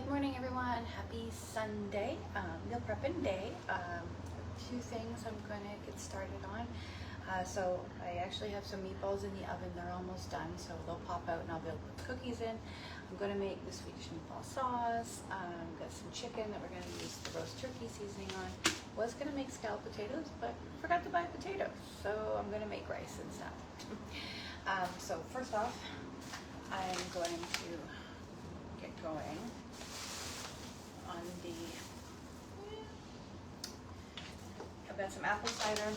Good morning, everyone. Happy Sunday, meal prepping day. Two things I'm going to get started on. So I actually have some meatballs in the oven. They're almost done, so they'll pop out and I'll be able to put cookies in. I'm going to make the Swedish meatball sauce. Got some chicken that we're going to use the roast turkey seasoning on. Was going to make scalloped potatoes, but forgot to buy potatoes, so I'm going to make rice instead. So first off, I'm going to get going on I've got some apple cider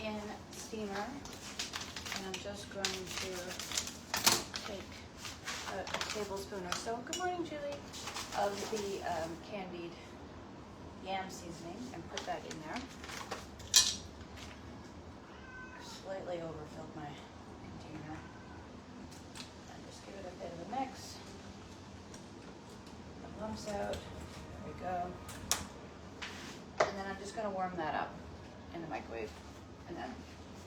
in steamer, and I'm just going to take a tablespoon or so, good morning Julie, of the candied yam seasoning and put that in there. Slightly overfilled my container. And just give it a bit of a mix. The lumps out. There we go. And then I'm just going to warm that up in the microwave. And then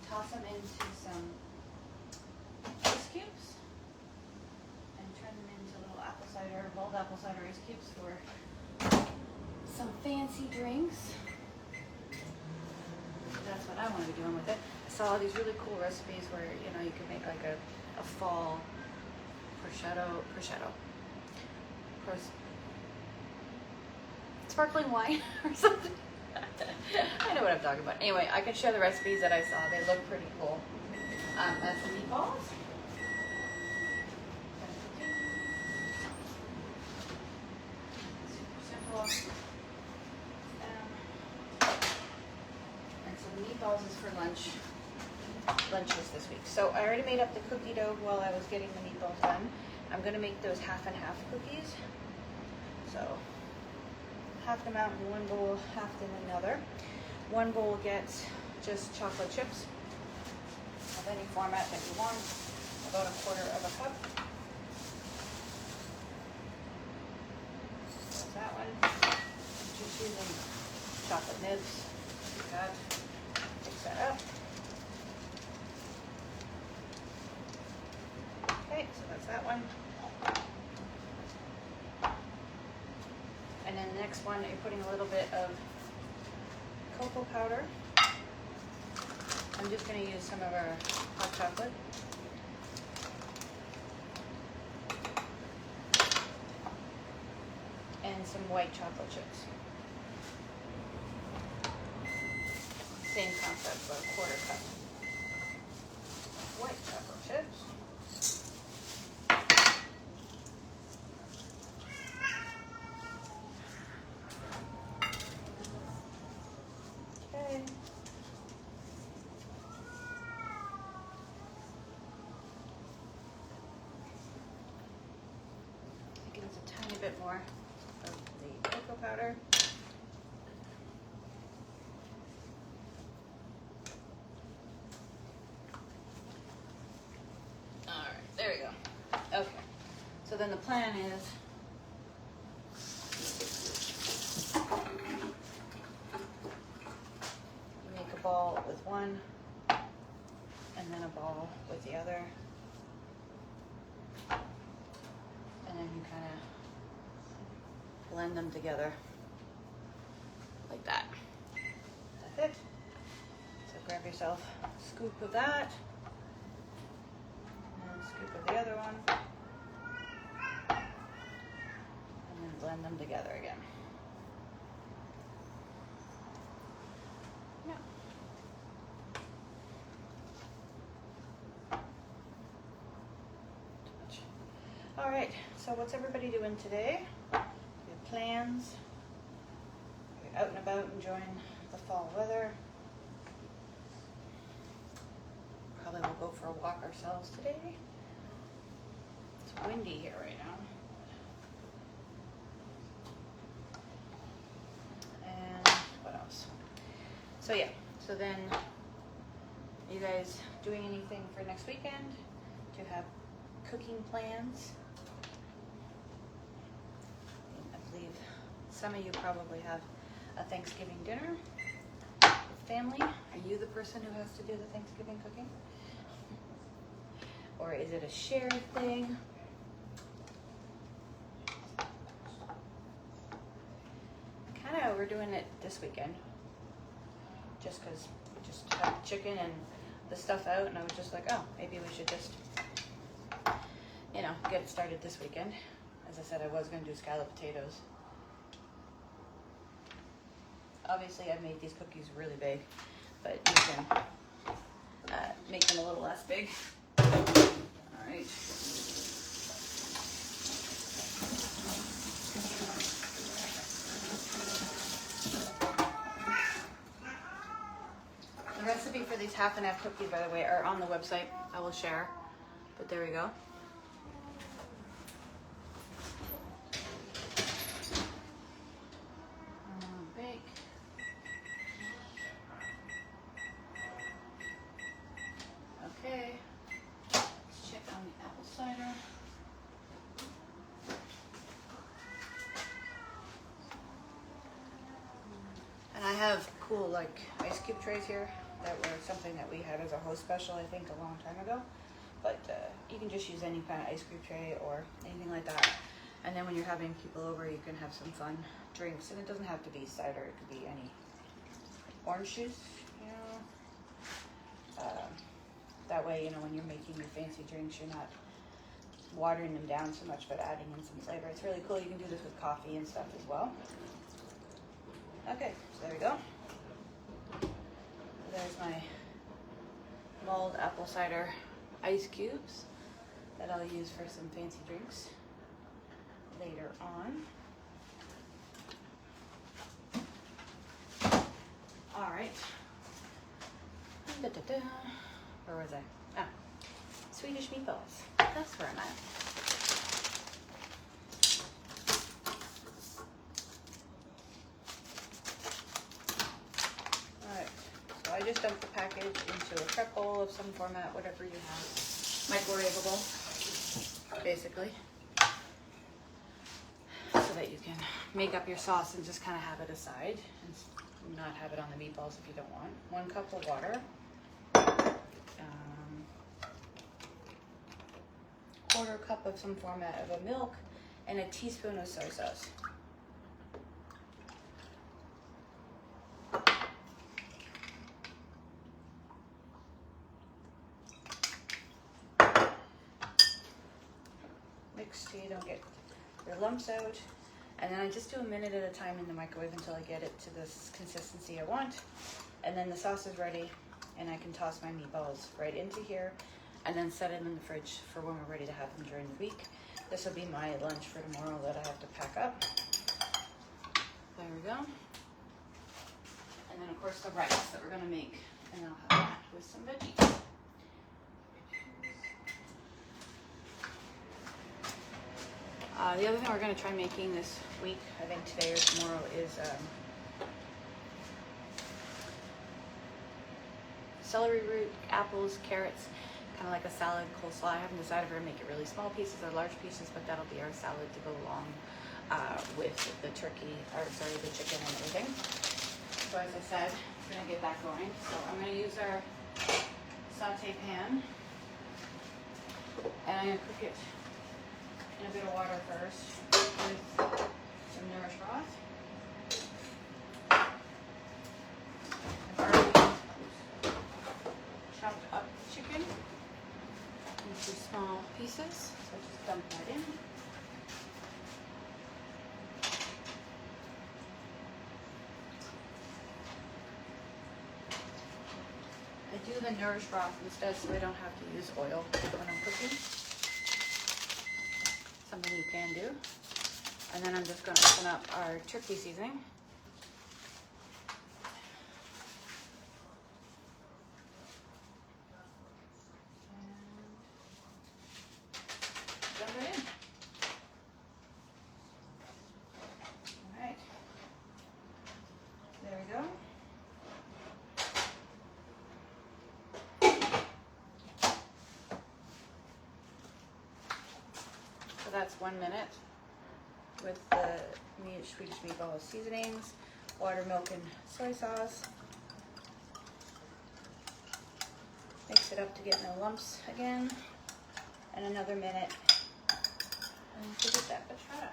toss them into some ice cubes. And turn them into little apple cider, mulled apple cider ice cubes for some fancy drinks. That's what I want to be doing with it. I saw all these really cool recipes where, you know, you can make like a fall sparkling wine or something. I know what I'm talking about. Anyway, I can share the recipes that I saw. They look pretty cool. That's the meatballs. Super simple. And so the meatballs is for lunches this week. So I already made up the cookie dough while I was getting the meatballs done. I'm going to make those half and half cookies. So half the amount in one bowl, half in another. One bowl gets just chocolate chips of any format that you want, about 1/4 of a cup. There's that one. Just using chocolate nibs. Like that. Mix that up. Okay, so that's that one. And then the next one, you're putting a little bit of cocoa powder. I'm just going to use some of our hot chocolate. And some white chocolate chips. Same concept, but 1/4 cup. White chocolate chips. Okay. I think it's a tiny bit more of the cocoa powder. There we go. Okay. So then the plan is you make a ball with one and then a ball with the other. And then you kind of blend them together like that. That's it. So grab yourself a scoop of that. Scoop of the other one, and then blend them together again. Yeah. All right, so what's everybody doing today? Your plans? You're out and about enjoying the fall weather. Probably we'll go for a walk ourselves today. It's windy here right now. And what else? So yeah, so then are you guys doing anything for next weekend? Do you have cooking plans? I believe some of you probably have a Thanksgiving dinner with family. Are you the person who has to do the Thanksgiving cooking? Or is it a shared thing? it this weekend, just because we just had the chicken and the stuff out, and I was just like, oh, maybe we should just, you know, get it started this weekend. As I said, I was going to do scalloped potatoes. Obviously, I've made these cookies really big, but you can make them a little less big. All right. The recipe for these half and half cookies, by the way, are on the website. I will share, but there we go. Bake. Okay. Let's check on the apple cider. And I have cool like ice cube trays here that were something that we had as a host special, I think, a long time ago. But you can just use any kind of ice cube tray or anything like that. And then when you're having people over, you can have some fun drinks. And it doesn't have to be cider, it could be any orange juice, you know. That way, you know, when you're making your fancy drinks, you're not watering them down so much, but adding in some flavor. It's really cool. You can do this with coffee and stuff as well. Okay, so there we go. There's my mulled apple cider ice cubes that I'll use for some fancy drinks later on. All right. Where was I? Ah, Swedish meatballs. That's where I'm at. I just dumped the package into a prep bowl of some format, whatever you have. Microwavable, basically. So that you can make up your sauce and just kind of have it aside and not have it on the meatballs if you don't want. 1 cup of water. 1/4 cup of some format of a milk and a teaspoon of soy sauce. So you don't get your lumps out, and then I just do a minute at a time in the microwave until I get it to this consistency I want, and then the sauce is ready and I can toss my meatballs right into here and then set them in the fridge for when we're ready to have them during the week. This will be my lunch for tomorrow that I have to pack up. There we go. And then of course the rice that we're going to make, and I'll have that with some veggies. The other thing we're going to try making this week, I think today or tomorrow, is celery root, apples, carrots, kind of like a salad coleslaw. I haven't decided if we're going to make it really small pieces or large pieces, but that'll be our salad to go along with the turkey, or sorry, the chicken and everything. So as I said, we're going to get that going. So I'm going to use our saute pan, and I'm going to cook it in a bit of water first with some nourish broth. I've already chopped up the chicken into small pieces, so just dump that in. I do the nourish broth instead so I don't have to use oil when I'm cooking. Something you can do. And then I'm just going to open up our turkey seasoning. And dump it in. All right. There we go. So that's 1 minute with the Swedish meatball seasonings, water, milk, and soy sauce. Mix it up to get no lumps again. And another minute. And give it that a try.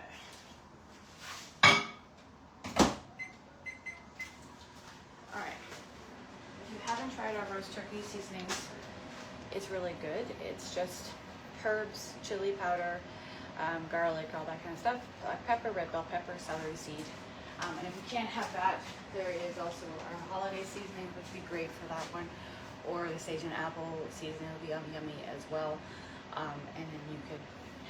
roast turkey seasonings is really good. It's just herbs, chili powder, garlic, all that kind of stuff, black pepper, red bell pepper, celery seed. And if you can't have that, there is also our holiday seasoning, which would be great for that one, or the sage and apple seasoning will be yummy as well. And then you could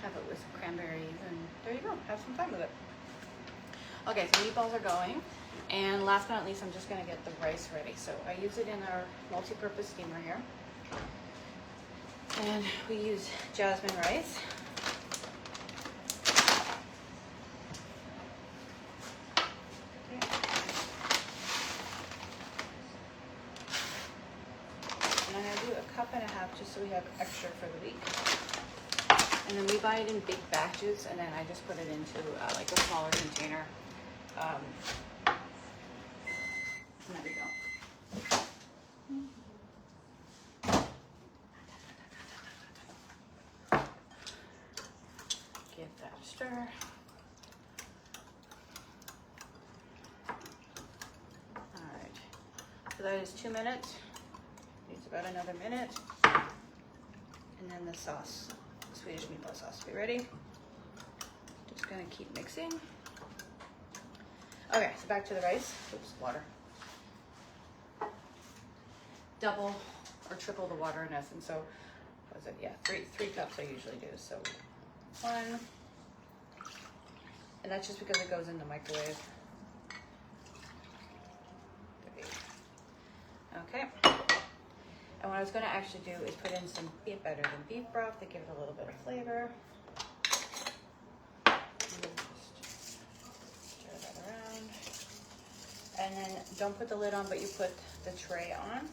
have it with some cranberries, and there you go, have some fun with it. Okay, so meatballs are going, and last but not least, I'm just gonna get the rice ready. So I use it in our multi-purpose steamer here, and we use jasmine rice. Cup-and-a-half just so we have extra for the week. And then we buy it in big batches, and then I just put it into like a smaller container. There we go. Give that a stir. Alright, so that is 2 minutes. Needs about another minute. And then the sauce, Swedish meatball sauce. Be ready? Just gonna keep mixing. Okay, so back to the rice. Oops, water. Double or triple the water in essence. So, what was it? Yeah, three cups I usually do. So, 1. And that's just because it goes in the microwave. 3. Okay. And what I was going to actually do is put in some better than beef broth to give it a little bit of flavor. Just stir that around. And then don't put the lid on, but you put the tray on.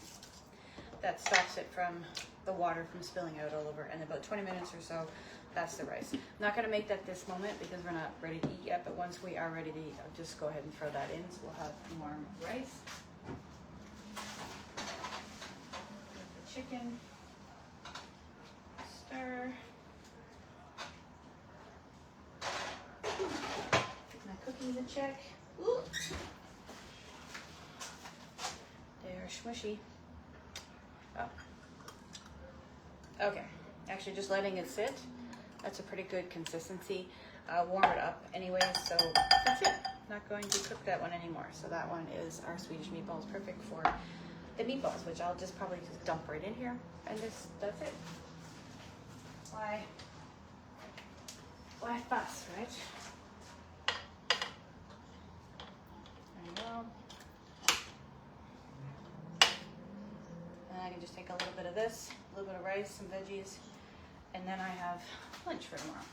That stops it from the water from spilling out all over. And about 20 minutes or so, that's the rice. I'm not going to make that this moment because we're not ready to eat yet, but once we are ready to eat, I'll just go ahead and throw that in so we'll have warm rice. Chicken, stir. Get my cookies in check. Ooh. They're smushy. Oh. Okay, actually just letting it sit. That's a pretty good consistency. Warm it up anyway, so that's it. Not going to cook that one anymore. So that one is our Swedish meatballs, perfect for the meatballs, which I'll just probably just dump right in here, and that's it. Why fuss, right? There you go. And I can just take a little bit of this, a little bit of rice, some veggies, and then I have lunch for tomorrow.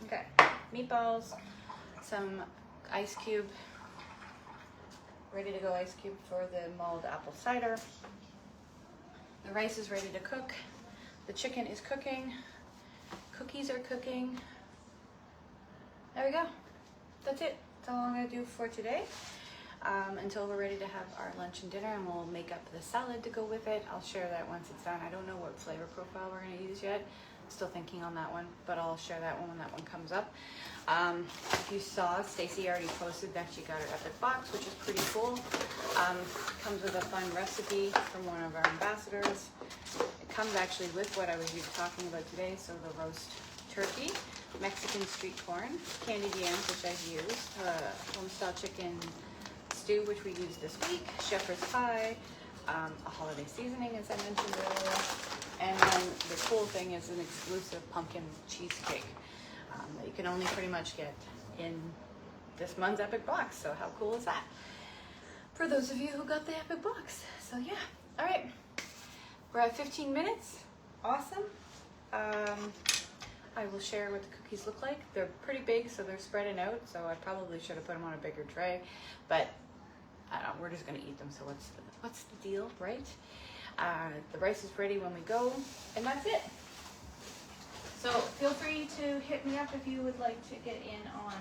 Okay, meatballs, some ice cube, ready to go ice cube for the mulled apple cider. The rice is ready to cook. The chicken is cooking. Cookies are cooking. There we go. That's it. That's all I'm going to do for today until we're ready to have our lunch and dinner, and we'll make up the salad to go with it. I'll share that once it's done. I don't know what flavor profile we're going to use yet. Still thinking on that one, but I'll share that one when that one comes up. If you saw, Stacy already posted that she got her epic box, which is pretty cool. Comes with a fun recipe from one of our ambassadors. It comes actually with what I was talking about today, so the roast turkey, Mexican street corn, candied yams, which I've used, homestyle chicken stew, which we used this week, shepherd's pie, a holiday seasoning, as I mentioned earlier. And then the cool thing is an exclusive pumpkin cheesecake that you can only pretty much get in this month's Epic Box. So how cool is that? For those of you who got the Epic Box. So yeah, all right. We're at 15 minutes. Awesome. I will share what the cookies look like. They're pretty big, so they're spreading out. So I probably should have put them on a bigger tray, but I don't know, we're just gonna eat them. So what's the deal, right? The rice is ready when we go, and that's it. So feel free to hit me up if you would like to get in on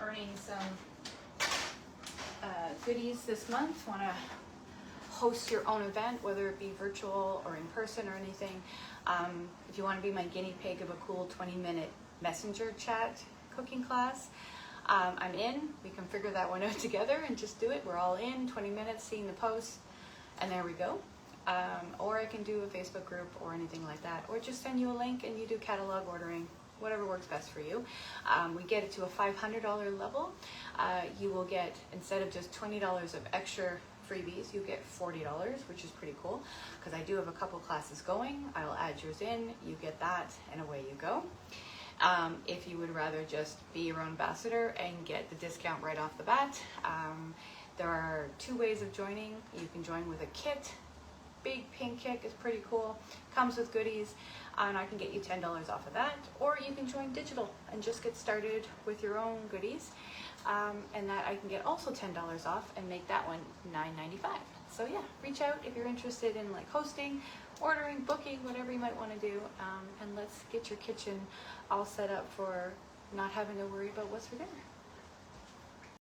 earning some goodies this month. Want to host your own event, whether it be virtual or in person or anything. If you want to be my guinea pig of a cool 20-minute messenger chat cooking class, I'm in. We can figure that one out together and just do it. We're all in, 20 minutes, seeing the posts, and there we go. Or I can do a Facebook group or anything like that, or just send you a link and you do catalog ordering, whatever works best for you. We get it to a $500 level. You will get, instead of just $20 of extra freebies, you get $40, which is pretty cool, because I do have a couple classes going. I'll add yours in, you get that, and away you go. If you would rather just be your own ambassador and get the discount right off the bat, there are 2 ways of joining. You can join with a kit. Big pink kit is pretty cool, comes with goodies, and I can get you $10 off of that. Or you can join digital and just get started with your own goodies, and that I can get also $10 off and make that one $9.95. So yeah, reach out if you're interested in like hosting, ordering, booking, whatever you might want to do, and let's get your kitchen all set up for not having to worry about what's for dinner.